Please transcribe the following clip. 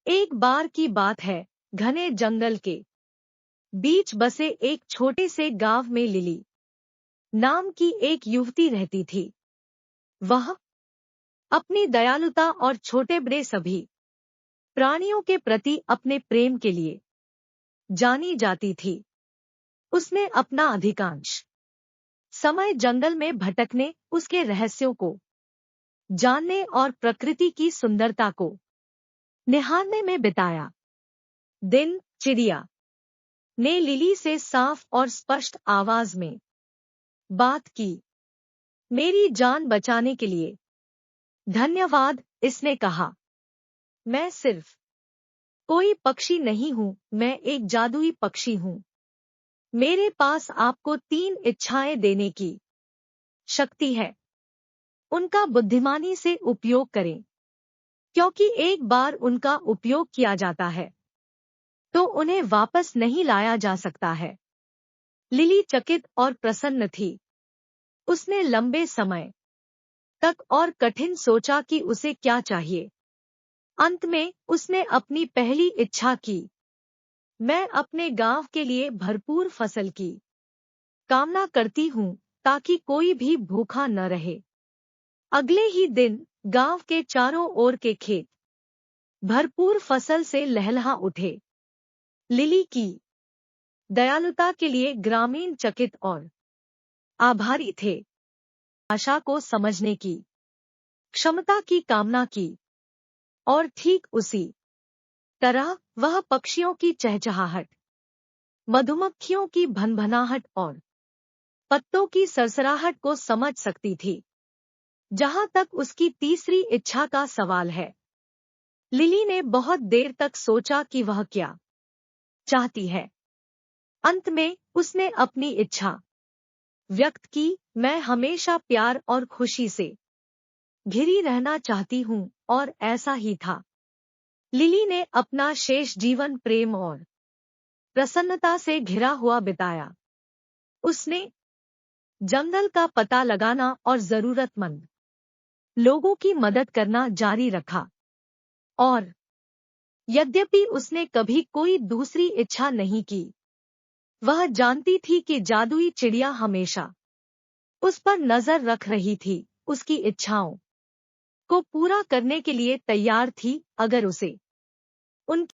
एक बार की बात है, घने जंगल के बीच बसे एक छोटे से गांव में लिली नाम की एक युवती रहती थी। वह अपनी दयालुता और छोटे बड़े सभी प्राणियों के प्रति अपने प्रेम के लिए जानी जाती थी। उसने अपना अधिकांश समय जंगल में भटकने, उसके रहस्यों को जानने और प्रकृति की सुंदरता को निहारने में बिताया। दिन चिड़िया ने लिली से साफ और स्पष्ट आवाज में बात की। मेरी जान बचाने के लिए धन्यवाद, इसने कहा। मैं सिर्फ कोई पक्षी नहीं हूँ, मैं एक जादुई पक्षी हूँ। मेरे पास आपको 3 इच्छाएं देने की शक्ति है। उनका बुद्धिमानी से उपयोग करें, क्योंकि एक बार उनका उपयोग किया जाता है तो उन्हें वापस नहीं लाया जा सकता है। लिली चकित और प्रसन्न थी। उसने लंबे समय तक और कठिन सोचा कि उसे क्या चाहिए। अंत में उसने अपनी पहली इच्छा की। मैं अपने गांव के लिए भरपूर फसल की कामना करती हूँ, ताकि कोई भी भूखा न रहे। अगले ही दिन गांव के चारों ओर के खेत भरपूर फसल से लहलहा उठे। लिली की दयालुता के लिए ग्रामीण चकित और आभारी थे। आशा को समझने की क्षमता की कामना की, और ठीक उसी तरह वह पक्षियों की चहचहाहट, मधुमक्खियों की भनभनाहट और पत्तों की सरसराहट को समझ सकती थी। जहां तक उसकी तीसरी इच्छा का सवाल है, लिली ने बहुत देर तक सोचा कि वह क्या चाहती है। अंत में उसने अपनी इच्छा व्यक्त की। मैं हमेशा प्यार और खुशी से घिरी रहना चाहती हूँ, और ऐसा ही था। लिली ने अपना शेष जीवन प्रेम और प्रसन्नता से घिरा हुआ बिताया। उसने जंगल का पता लगाना और जरूरतमंद लोगों की मदद करना जारी रखा। और यद्यपि उसने कभी कोई दूसरी इच्छा नहीं की, वह जानती थी कि जादुई चिड़िया हमेशा उस पर नजर रख रही थी, उसकी इच्छाओं को पूरा करने के लिए तैयार थी, अगर उसे उनकी